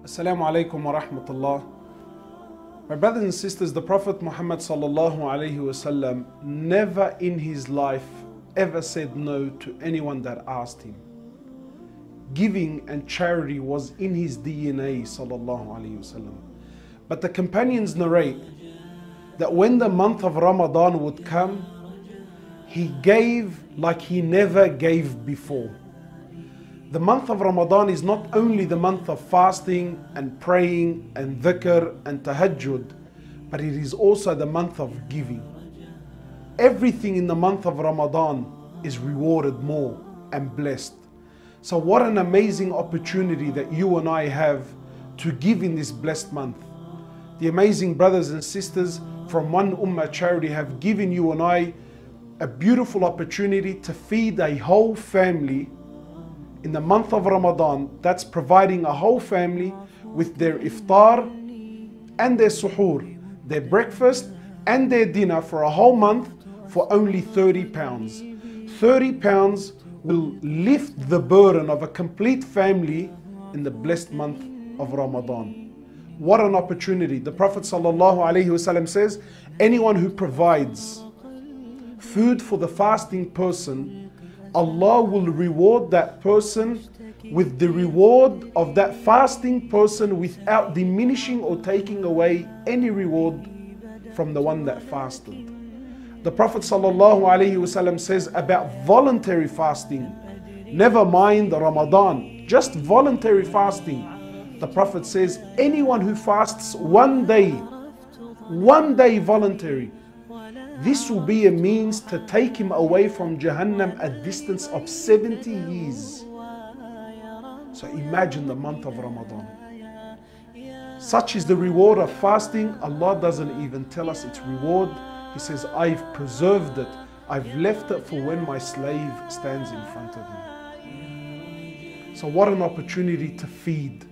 Assalamu alaikum wa rahmatullah. My brothers and sisters, the Prophet Muhammad sallallahu alaihi wasallam never in his life ever said no to anyone that asked him. Giving and charity was in his DNA sallallahu alaihi wasallam. But the companions narrate that when the month of Ramadan would come, he gave like he never gave before. The month of Ramadan is not only the month of fasting and praying and dhikr and tahajjud, but it is also the month of giving. Everything in the month of Ramadan is rewarded more and blessed. So what an amazing opportunity that you and I have to give in this blessed month. The amazing brothers and sisters from One Ummah Charity have given you and I a beautiful opportunity to feed a whole family in the month of Ramadan. That's providing a whole family with their iftar and their suhoor, their breakfast and their dinner for a whole month for only £30. £30 will lift the burden of a complete family in the blessed month of Ramadan. What an opportunity. The Prophet ﷺ says, anyone who provides food for the fasting person, Allah will reward that person with the reward of that fasting person without diminishing or taking away any reward from the one that fasted. The Prophet ﷺ says about voluntary fasting, never mind Ramadan, just voluntary fasting. The Prophet says anyone who fasts one day voluntary, this will be a means to take him away from Jahannam a distance of 70 years. So imagine the month of Ramadan. Such is the reward of fasting. Allah doesn't even tell us its reward. He says, I've preserved it. I've left it for when my slave stands in front of me. So what an opportunity to feed.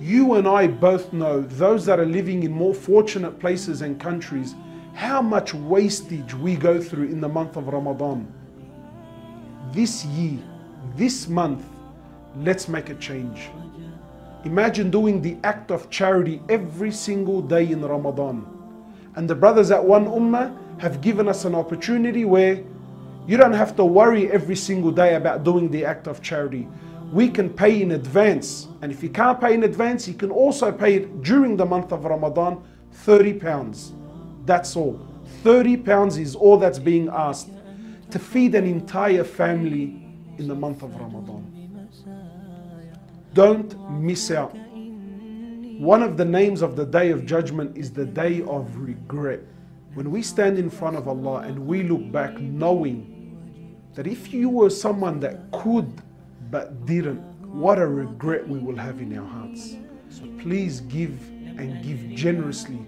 You and I both know, those that are living in more fortunate places and countries, how much wastage we go through in the month of Ramadan. This year, this month, let's make a change. Imagine doing the act of charity every single day in Ramadan. And the brothers at One Ummah have given us an opportunity where you don't have to worry every single day about doing the act of charity. We can pay in advance. And if you can't pay in advance, you can also pay it during the month of Ramadan, £30. That's all. £30 is all that's being asked to feed an entire family in the month of Ramadan. Don't miss out. One of the names of the Day of Judgment is the Day of Regret. When we stand in front of Allah and we look back knowing that if you were someone that could but didn't, what a regret we will have in our hearts. So please give and give generously,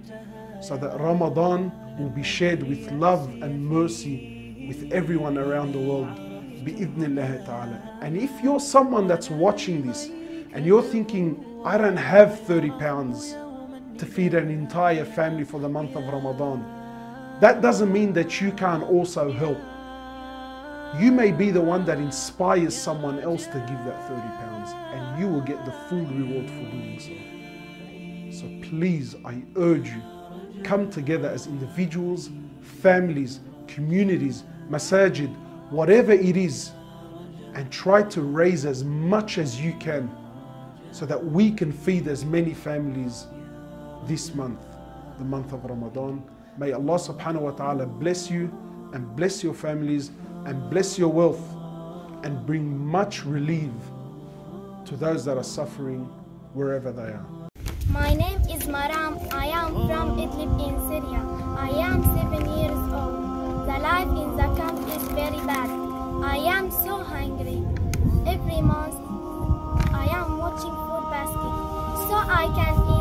so that Ramadan will be shared with love and mercy with everyone around the world, bi-idhnillah ta'ala. And if you're someone that's watching this and you're thinking, I don't have £30 to feed an entire family for the month of Ramadan, that doesn't mean that you can't also help. You may be the one that inspires someone else to give that £30, and you will get the full reward for doing so. So please, I urge you, come together as individuals, families, communities, masajid, whatever it is, and try to raise as much as you can so that we can feed as many families this month, the month of Ramadan. May Allah subhanahu wa ta'ala bless you and bless your families and bless your wealth and bring much relief to those that are suffering wherever they are. My name is Maram. I am from Idlib in Syria. I am 7 years old. The life in the camp is very bad. I am so hungry. Every month I am watching food basket so I can eat.